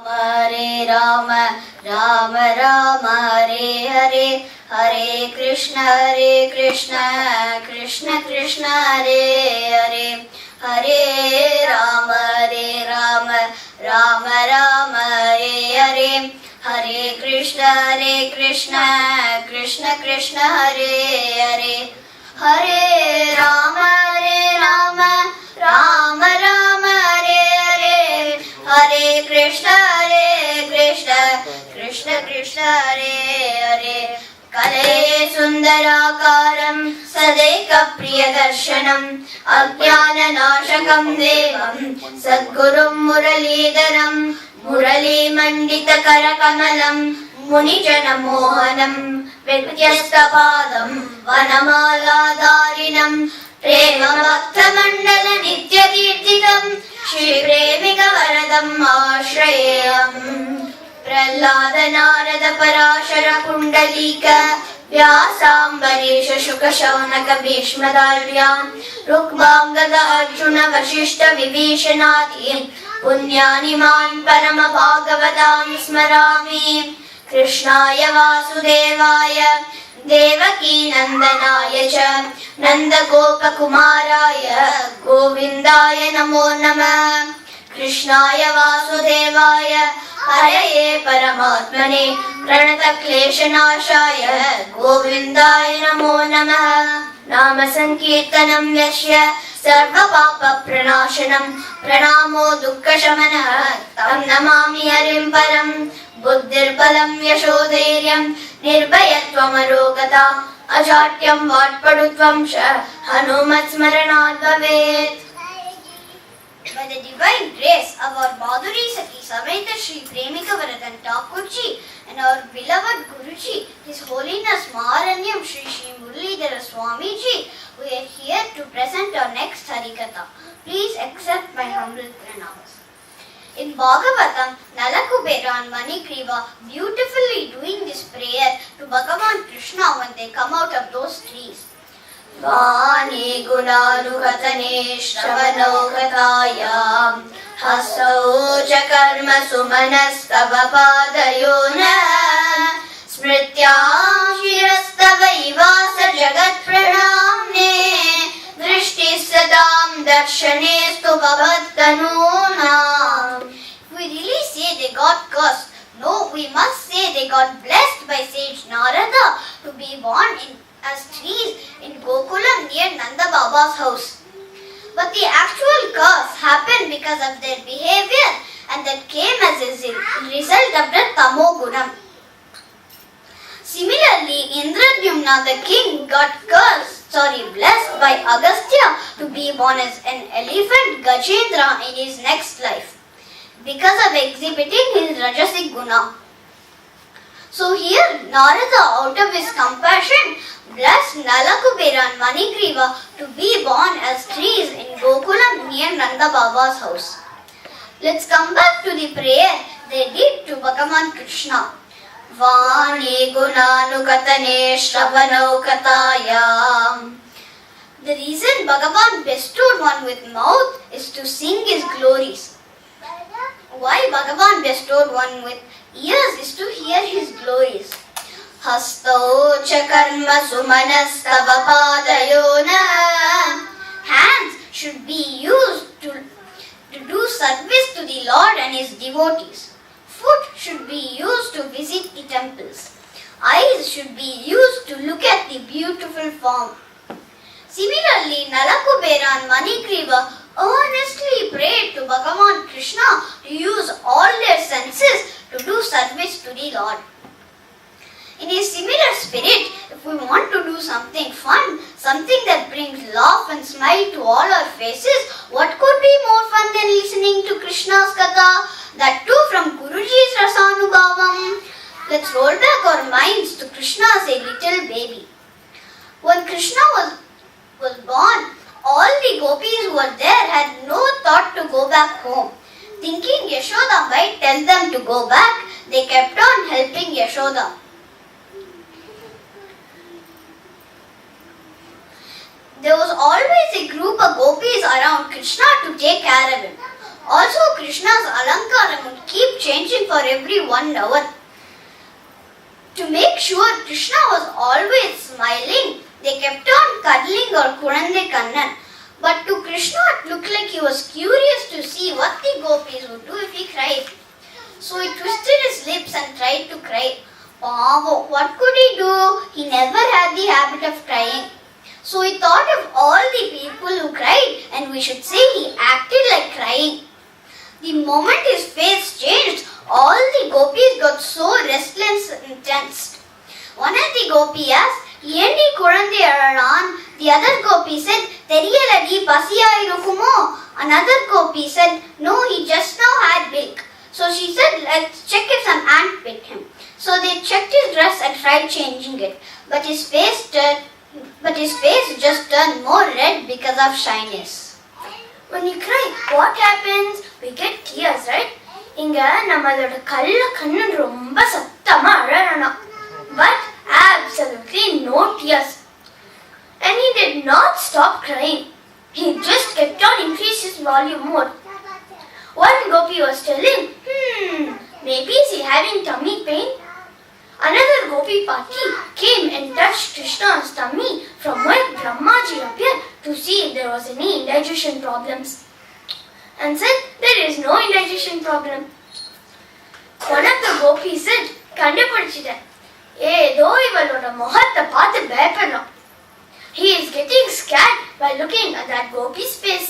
Hare Rama, Rama Rama, Hare Hare, Hare Krishna, Krishna Krishna, Hare Hare, Hare Rama, Rama Rama, Hare Hare, Hare Krishna, Krishna Krishna, Hare Hare, Hare Rama, Rama Rama, Hare Hare, Hare Krishna, Krishna Krishna, Hare Hare. Kale sundarakaram sadeka priyadarshanam ajnana nashakam devam sadgurum muralidharam murali mandita karakamalam munijana mohanam vidyastapadam vanamaladharinam prema bhakta mandala nitya kirtitam shri premika varadam ashrayam. Prahlada Narada Parashara Kundalika Vyasambarish Shuka Shaunaka Bhishmadaryam Rukmangada Arjuna Vashishta Vibhishanati Punyani Man Parama Bhagavatam Smarami Krishnaya Vasudevaya Devaki Nandanaya Cha Nanda Gopa Kumaraya Govindaya Namo Namah. Krishnaya Vasudevaya Haraye Paramatmane Pranata Kleshanashaya Govindaya Namo Namaha. Nama Sankirtanam Yashya Sarva Papa Pranashanam Pranamo Dukkha Shamanaha Tam Namami Harim Param Buddhir Balam Yashodhairyam Nirbhayatvam Arogata Ajatyam Vatpadutvam Sha Hanumat Smaranat Bhavet. By the divine grace of our Madhuri Saki Sameta Sri Premika Varadan Thakurji and our beloved Guruji, His Holiness Maharanyam Sri Sri Muralidhara Swamiji, we are here to present our next Harikatha. Please accept my humble pranams. In Bhagavatam, Nalakubera and Manikriva beautifully doing this prayer to Bhagavan Krishna when they come out of those trees. Vani gunanugatane shravanokatayam hasau chakarma sumanastava padayona smrityam shirastava ivasa jagat pranamne drishti sadam darshanestu bhavattanunam. We really say they got cursed. No, we must say they got blessed by sage Narada to be born as trees in Gokulam near Nanda Baba's house. But the actual curse happened because of their behavior, and that came as a result of the Tamogunam. Similarly, Indradyumna the king got blessed by Agastya to be born as an elephant Gajendra in his next life because of exhibiting his Rajasic Guna. So here, Narada, out of his compassion, blessed Nalakubera and Manikriva to be born as trees in Gokulam near Nanda Baba's house. Let's come back to the prayer they did to Bhagavan Krishna. Vani gunanukatane shravanaukatayam. The reason Bhagavan bestowed one with mouth is to sing his glories. Why Bhagavan bestowed one with ears is to hear his glories. Hastau chakarma sumanastava padayona. Hands should be used to do service to the Lord and his devotees. Foot should be used to visit the temples. Eyes should be used to look at the beautiful form. Similarly, Nalakubera and Manikriva earnestly prayed to Bhagavan Krishna to use all their senses to do service to the Lord. In a similar spirit, if we want to do something fun, something that brings laugh and smile to all our faces, what could be more fun than listening to Krishna's Katha? That too from Guruji's Rasanubhavam. Let's roll back our minds to Krishna as a little baby. When Krishna was born, all the gopis who were there had no thought to go back home. Thinking Yashoda might tell them to go back, they kept on helping Yashoda. There was always a group of gopis around Krishna to take care of him. Also, Krishna's alankaram would keep changing for every 1 hour. To make sure Krishna was always smiling, they kept on cuddling or Kurande Kannan. But to Krishna it looked like he was curious to see what the gopis would do if he cried. So he twisted his lips and tried to cry. Oh, what could he do? He never had the habit of crying. So he thought of all the people who cried and we should say he acted like crying. The moment his face changed, all the gopis got so restless and tensed. One of the gopis asked, Yendi Kurandi Araran? The other gopi said, Theriyaladi Pasiyai Rukumo. Another gopi said, no, he just now had milk. So she said, let's check if some ant bit him. So they checked his dress and tried changing it. But his face just turned more red because of shyness. When you cry, what happens? We get tears, right? இங்க நம்மளோட கண்ணன் ரொம்ப சத்தமா அழறானாம். But absolutely no tears. And he did not stop crying. He just kept on increasing his volume more. One gopi was telling, maybe is he having tummy pain? Another gopi party came and touched Krishna's tummy from where Brahmaji appeared to see if there was any indigestion problems. And said, there is no indigestion problem. One of the gopis said, கண்டுபிடிச்சிட்டேன். ஏதோ இவளோட முகத்தை பார்த்து பயப்படலாம். He is getting scared by looking at that gopi's face.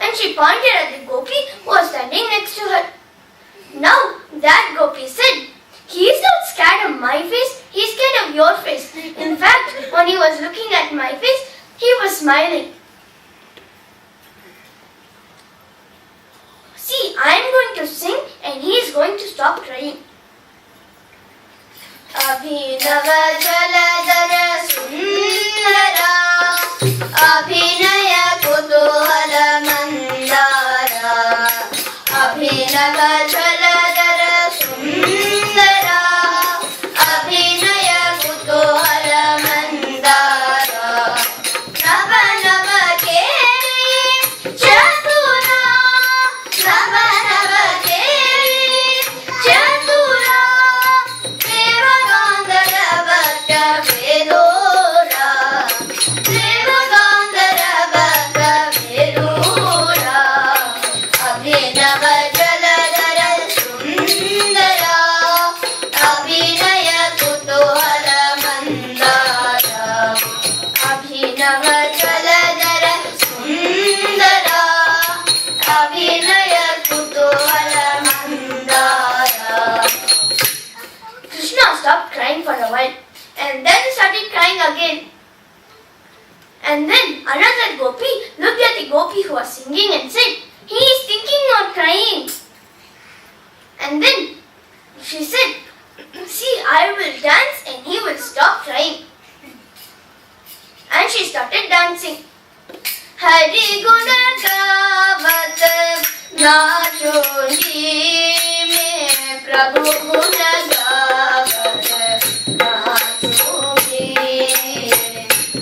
And she pointed at the gopi who was standing next to her. Now that gopi said, he is not scared of my face, he is scared of your face. In fact, when he was looking at my face, he was smiling. See, I am going to sing and he is going to stop crying. Abhinava jaladhara sundara Abhinaya kutuhala mandara Abhinava jaladhara sundara Abhinaya kutuhala mandara Nava nava keri chatura Nava nava keri chatura Devagandhara bhakta vedora Devagandhara bhakta vedora Abhinava jaladhara sundara Abhinaya kutuhala mandara Abhinava jaladhara sundara Abhinaya kutuhala mandara. Krishna stopped crying for a while and then started crying again. And then another gopi looked at the gopi who was singing and said, he is thinking of crying. And then she said, see, I will dance and he will stop crying. And she started dancing. Hari Guna Gavat Nachohi Me Prabhu Guna Gavat Nachohi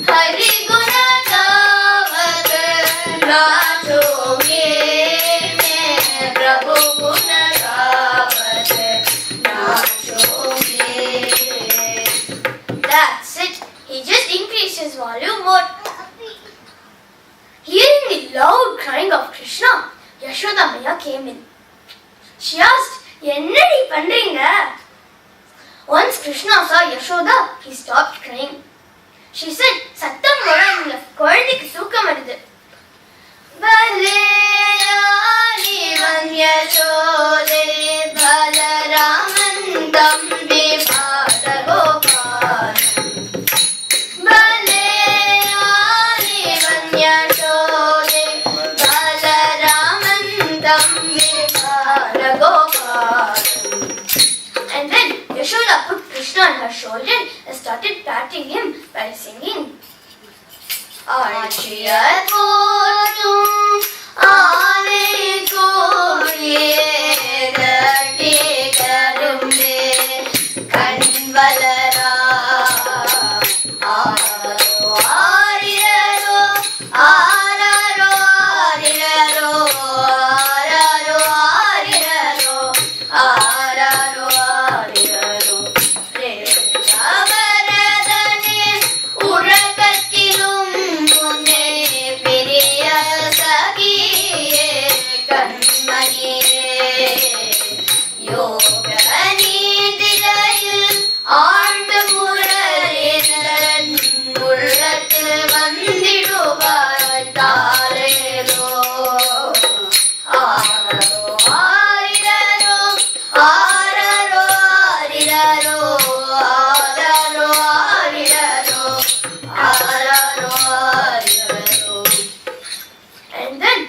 Hari Guna Gavat Nachohi Me Prabhu Guna Gavat Nachohi. That's it. He just increased his volume more. Hearing the loud crying of Krishna, Yashoda Maya came in. She asked, என்னடி பண்றீங்க? Once Krishna saw Yashoda, he stopped crying. She said, சத்தம் போடாதீங்க, குழந்தைக்கு தூக்கம் வருது. பலேயானிவன் யசோதே பலராமன் தம்பி பாலகோபாலன். பலேயானிவன் யசோதே பலராமன் தம்பி Balagopalan. And then Yashoda put Krishna on her shoulder and started patting him by singing. Archiyar potum aane koriye gatti karumbe kanvalara araro ariraro araro ariraro araro ಆರರೋ ಆರಿರರೋ ಅವರದನೆ ಉರಕತ್ತಿலும் முன்னே பெரிய சகியே கண்மணியே யோக நீதிரையில் ஆழ்ந்த முரளிதன் உள்ளத்தில் வந்திடுவாய் தாரேலோ ஆரோ ஆரிரரோ ஆரரோ ஆரிரரோ ஆரரோ ஆரிரரோ ஆரரோ ஆரிரரோ. And then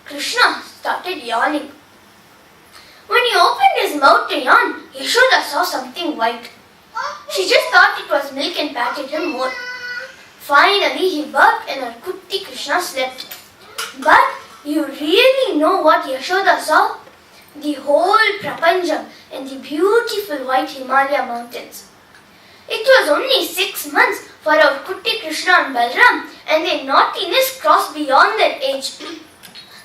Krishna started yawning. When he opened his mouth to yawn, Yashoda saw something white. She just thought it was milk and patted him more. Finally, he burped and her kutti Krishna slept. But you really know what Yashoda saw? The whole Prapanjam and the beautiful white Himalaya mountains. It was only 6 months for our kutti Krishna and Balram, and their naughtiness crossed beyond their age.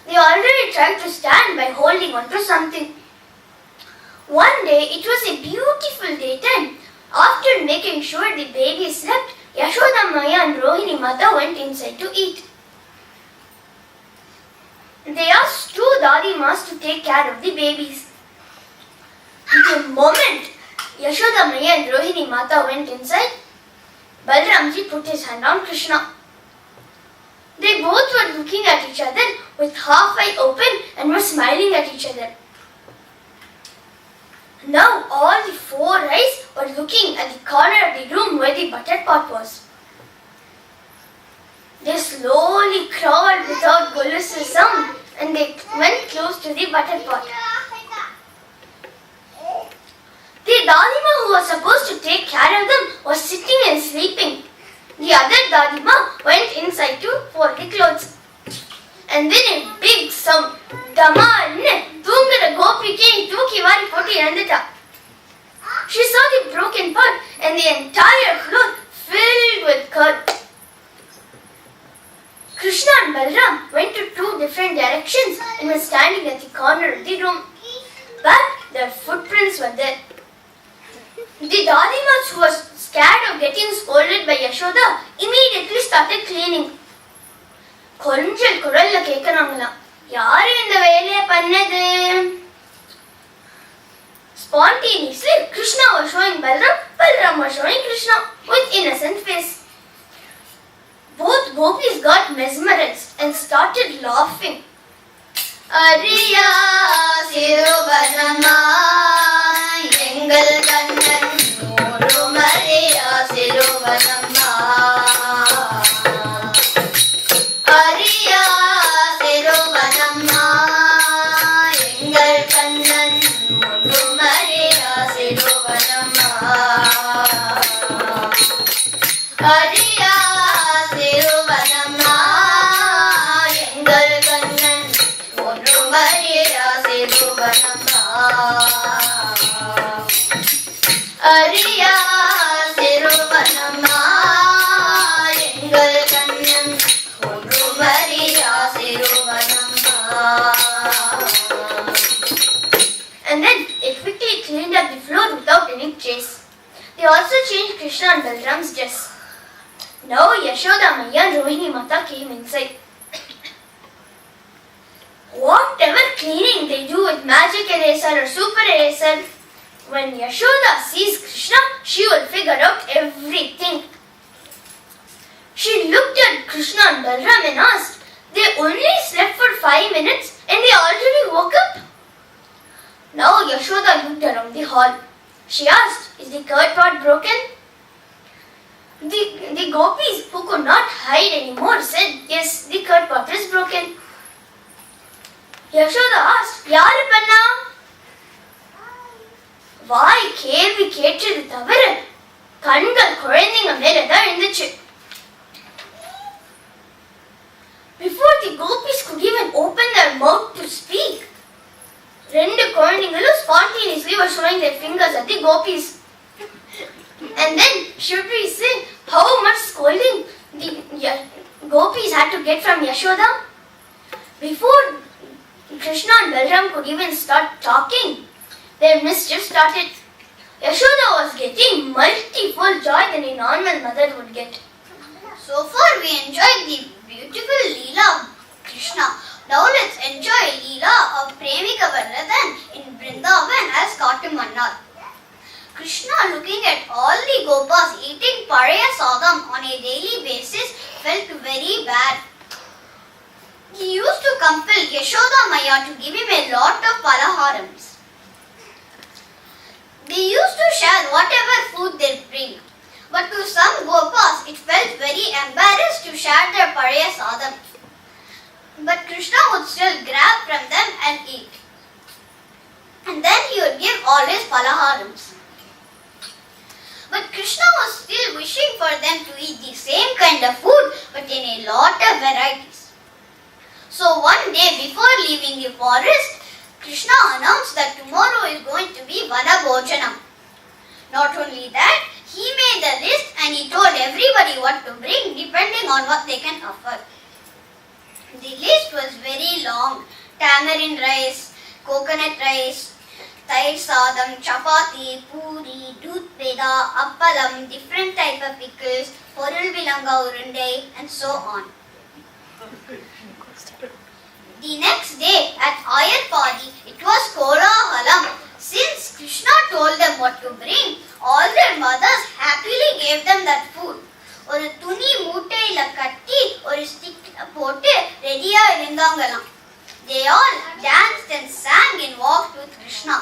They already tried to stand by holding on to something. One day, it was a beautiful daytime. After making sure the baby slept, Yashoda Maya and Rohini Mata went inside to eat. They asked 2 Dadimas to take care of the babies. The moment Yashoda Maya and Rohini Mata went inside, Balramji put his hand on Krishna. They both were looking at each other with half eye open and were smiling at each other. Now all the 4 eyes were looking at the corner of the room where the butter pot was. They slowly crawled without Golus's sound and they went close to the butter pot. The Dadima who was supposed to take care of them was sitting and sleeping. The other Dadima went inside to fold the clothes. And then a big sound. Damanne தூங்குற கோபிக்கு தூக்கி வாரி போட்டு இறந்துட்டா. She saw the broken pot and the entire floor filled with curd. Krishna and Balram went to 2 different directions and were standing at the corner of the room. But their footprints were there. The Dadimas who were scared of getting scolded by Yashoda immediately started cleaning. கொஞ்சல் குரல்ல கேக்குறாங்களாம், யாரு இந்த வேலையை பண்ணது? Spontaneously, Krishna was showing Balram, Balram was showing Krishna with innocent face. Both gopis got mesmerized and started laughing. Ariya siruvanama engal kannan nooru mariya siruvanama Ariya siruvanama engal kannan nooru mariya siruvanama Ariya siruvanama engal kannan nooru mariya siruvanama Ariya siruvanama engal kannan nooru mariya siruvanama. And then they quickly cleaned up the floor without any trace. They also changed Krishna and Balram's dress. Now Yashoda Maya and Rohini Mata came inside. Whatever cleaning they do with magic eraser or super eraser, when Yashoda sees Krishna, she will figure out everything. She looked at Krishna and Balram and asked, they only slept for 5 minutes and they already woke up? Now Yashoda looked around the hall. She asked, is the curd pot broken? The gopis who could not hide anymore said, yes, the curd pot is broken. Yashoda asked, யாரு பண்ணா? வாய் கேள்வி கேட்டது தவிர கண்கள் குழந்தைங்க மேலதான் இருந்துச்சு. Before the gopis could even open their mouth to speak, 2 குழந்தைங்களும் spontaneously were showing their fingers at the gopis. And then should we say how much scolding the gopis had to get from Yashoda? Before Krishna and Balram could even start talking, Their mischief started. Yashoda was getting multifold joy than a normal mother would get. So far we enjoyed the beautiful Leela of Krishna. Now let's enjoy Leela of Premika Varadan in Vrindavan as Katumannar. Krishna, looking at all the Gopas eating Paraya Sadam on a daily basis, felt very bad. He used to compel Yashoda Maya to give him a lot of palaharams. They used to share whatever food they bring. But to some Gopas, it felt very embarrassed to share their Paraya Sadam. But Krishna would still grab from them and eat. And then he would give all his palaharams. But Krishna was still wishing for them to eat the same kind of food, but in a lot of varieties. So one day before leaving the forest, Krishna announced that tomorrow is going to be Vana Bhojanam. Not only that, he made the list and he told everybody what to bring depending on what they can afford. The list was very long. Tamarind rice, coconut rice, Tair sadam, chapati, puri, doodh peda, appalam, different type of pickles, porul vilanga urundai, and so on. The next day at Ayarpadi, it was Kolahalam. Since Krishna told them what to bring, all their mothers happily gave them that food. ஒரு துணி மூட்டையில கட்டி ஒரு stick போட்டு ரெடியா இருந்தாங்களாம். They all danced and sang and walked with Krishna.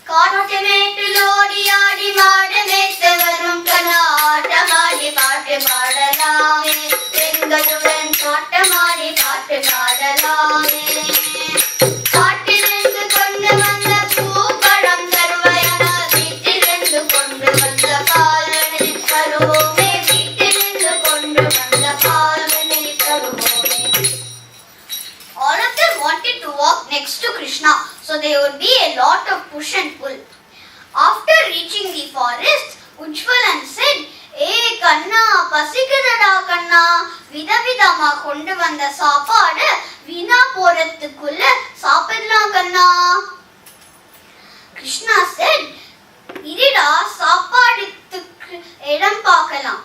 காட்டமேட்டிலோடி ஆடி மாடமேத்து வரும் கனாட்டமாடி பாட்டு பாடலாமே, பெண்களுடன் காட்டமாடி பாட்டு பாடலாமே. காட்டிலிருந்து கொண்டு வந்த பூப்பழம் தருவையான வீட்டிலிருந்து கொண்டு வந்த பாலனை தருவோமே, வீட்டிலிருந்து கொண்டு வந்த பாலனை தருவோமே. All of them wanted to walk next to Krishna, so there would be a lot of push and pull. After reaching the forest, Ujjwalan said, "Hey Kanna, pasikadada Kanna, vidavithama kondu vanda saapaadu veena porathukkulla saapidlam Kanna." Krishna said, "Irida saapaadukku edam paakalam."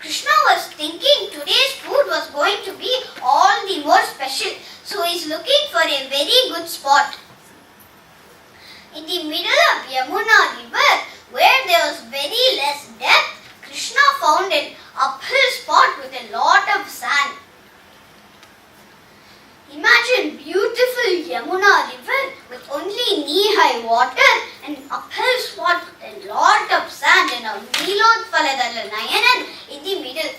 Krishna was thinking today's food was going to be all the more special, so he is looking for a very good spot. In the middle of Yamuna river, where there was very less depth, Krishna found an uphill spot with a lot of sand. Imagine beautiful Yamuna river with only knee-high water and uphill spot with a lot of sand and a Neelotphaladala Nayanan in the middle.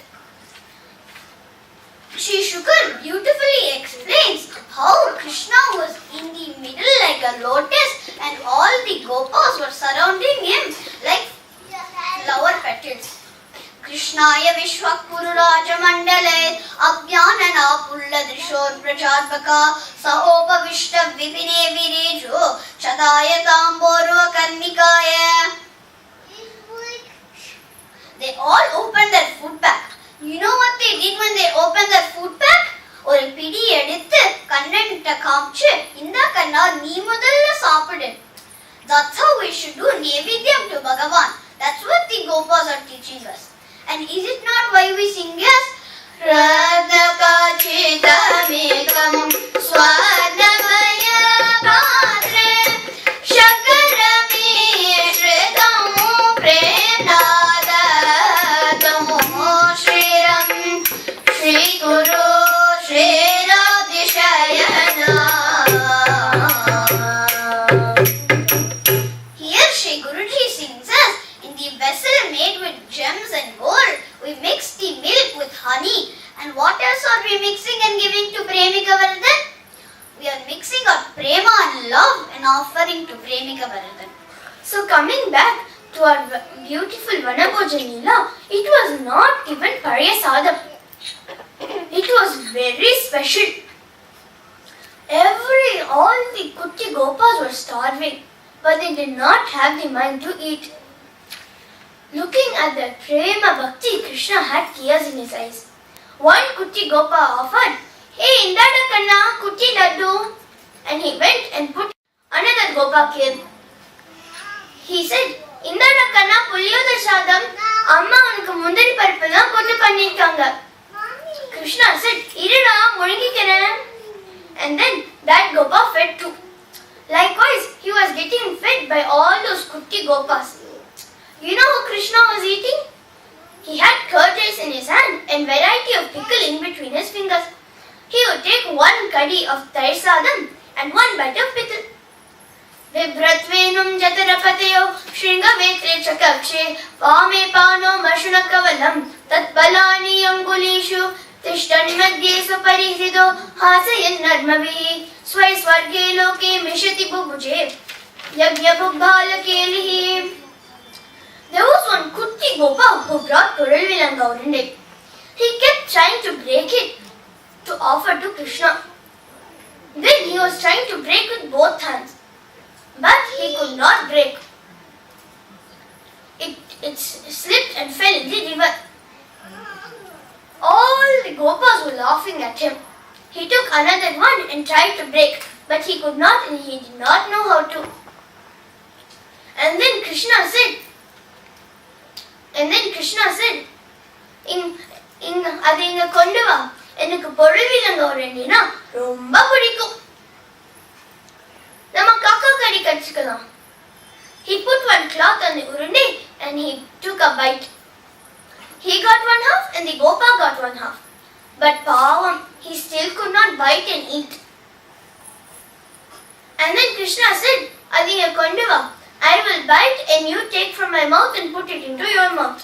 Sri Shukar beautifully explains how Krishna was in the middle like a lotus and all the Gopas were surrounding him like flower petals. Krishnaya Vishwakpururaja Mandale Abhyanana Pulladrishor Prajarbaka Sahopavishta Vipine Virejo Chadaya Tamboro Karnikaya. They all opened their food pack. You know what they did when they opened their food pack? ஒரு பிடி எடுத்து கண்ணன்கிட்ட காமிச்சு, இந்த கண்ணா நீ முதல்ல சாப்பிடு. That's how we should do Nevidyam to Bhagavan. That's what the Gopas are teaching us. And is it not why we sing yes? Radhakachitamekam swadamaya patre shakarami-shritam premnadadam shriram shri guru shri radhishayana. Here Shri Guruji sings us, in the vessel made with gems and gold, we mix the milk with honey. And what else are we mixing and giving to Premika Varadan? We are mixing our prema and love and offering to Premika Varadan. So coming back to our beautiful Vanabhojan Leela, it was not even Pariyasadam. It was very special. All the Kutti Gopas were starving, but they did not have the mind to eat. Looking at their prema bhakti, Krishna had tears in his eyes. One Kutti Gopa offered, "Hey, indada kanna, Kutti laddu." and he went and put another Gopa came. He said, "Indara kanna puliyodar sadam, amma unukku mundari paruppu dhaan pottu pannirukanga." Krishna said, "Irada mulingikren." And then that Gopa fed too. Likewise, he was getting fed by all those kutti Gopas. You know how Krishna was eating? He had curd rice in his hand and variety of pickle in between his fingers. He would take one kadi of tair sadam and one bite of pickle. Vibratvenum jatarapatayo shringavetre chakakshe vame pano mashunakavalam tatbalani angulishu tishtan madhye saparihrido hasayan narmavi swai swarge loke mishati bubuje yagya bubbalakelihi. There was one kutti Gopa who brought Puralvilanga Urunde. He kept trying to break it to offer to Krishna. Then he was trying to break with both hands, but he could not break. It slipped and fell in the river. All the Gopas were laughing at him. He took another one and tried to break, but he could not, and he did not know how to. And then Krishna said, அது இங்க கொண்டு வா, எனக்கு பொருள்விலங்க உருண்டினா ரொம்ப பிடிக்கும், நம்ம காக்கா கறி கடிச்சுக்கலாம். He put one cloth on the urundi and he took a bite. He got one half and the Gopa got one half. But pavam, he still could not bite and eat. And then Krishna said, அது இங்க கொண்டு வா, I will bite and you take from my mouth and put it into your mouth.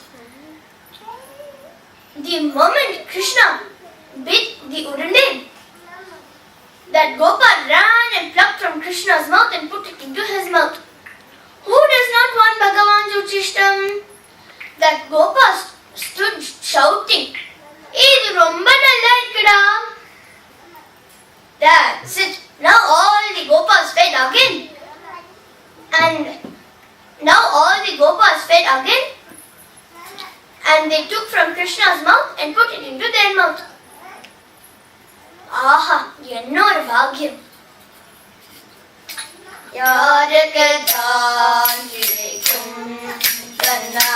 The moment Krishna bit the urundi, that Gopa ran and plucked from Krishna's mouth and put it into his mouth. Who does not want Bhagavan's Uchishtam? That Gopa stood shouting, "Idu romba nalla irukkuda." That's it. Now all the Gopas fed again. And they took from Krishna's mouth and put it into their mouth. Aha, ennor bhagyam. Yarukku dhaan kidaikum kanna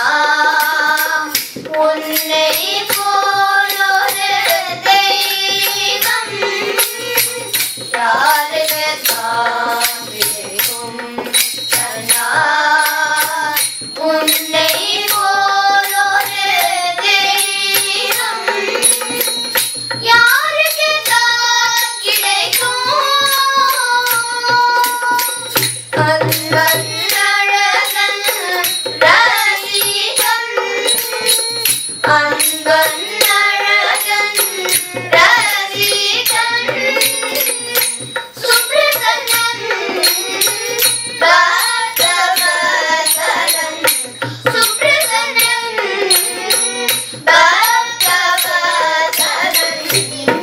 unnai pol oru deivam. Yarukku dhaan kidaikum kanna unnai pol oru deivam. Yarukku dhaan kidaikum angan alagan rasigan, angan alagan rasigan, suprasanan bhagavataran, suprasanan bhagavataran.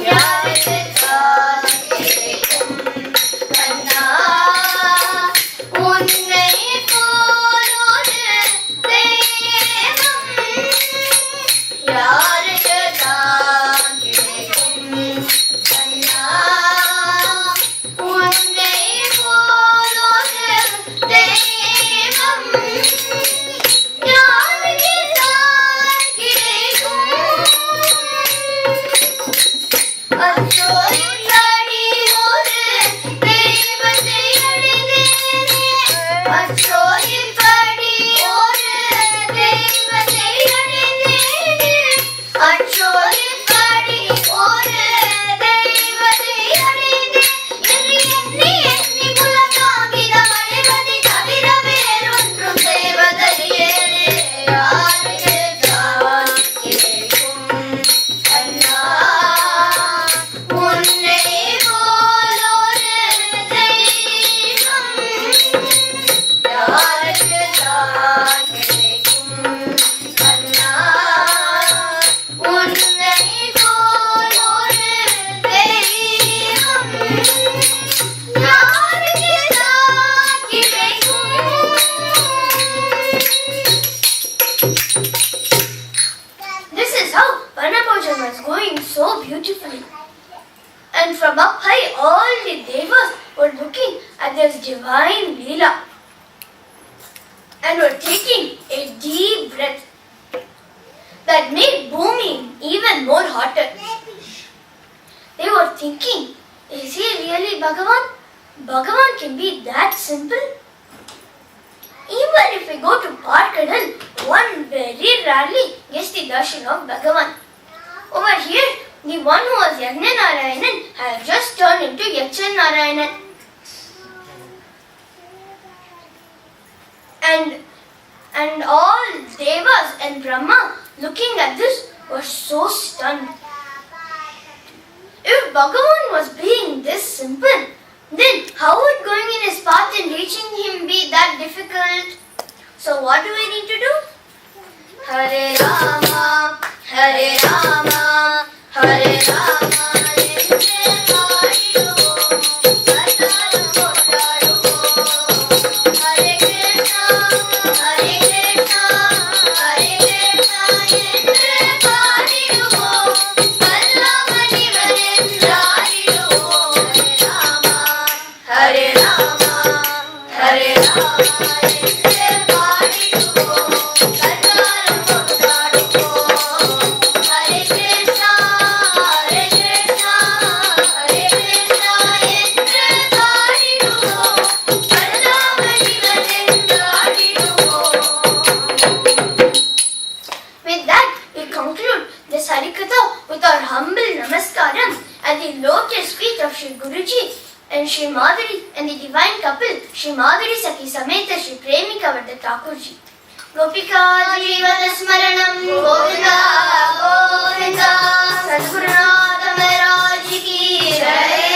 Yarukku dhaan kidaikum kanna unnai pol oru deivam. Yarukku dhaan kidaikum kanna unnai pol oru deivam. Yarukku dhaan kidaikum அச்சோ இப்படி ஒரு தெய்வத்தை அடைந்தேனே, அச்சோ இப்படி ஒரு தெய்வத்தை அடைந்தேனே, அச்சோ இப்படி ஒரு தெய்வத்தை அடைந்தேன் என்று எண்ணி எண்ணி புலகாகிதம் அடைவதை தவிர வேறொன்றும் செய்வதறியேனே. யாருக்கு தான் கிடைக்கும் கண்ணா உன்னை போல் ஒரு தெய்வம். யாருக்கு this divine Leela and were taking a deep breath that made booming even more hotter. They were thinking, is he really Bhagavan? Bhagavan can be that simple? Even if we go to Parkadal, one very rarely gets the darshan of Bhagavan. Over here, the one who was Yajna Narayanan has just turned into Yaksha Narayanan. And all Devas and Brahma looking at this were so stunned. If Bhagavan was being this simple, then how would going in his path and reaching him be that difficult? So what do we need to do? Hare Rama, Hare Rama, Hare Rama. With that, we conclude this Harikatha with our humble namaskaram at the lotus feet of Shri Guruji and Shri Madhuri and the divine couple Shri Madhuri Sakhi Sameta Shri Premika Vardha Thakurji. Gopika Jeevana Smaranam Govinda, Govinda, Sadgurunatha Maharaj Ki Jai.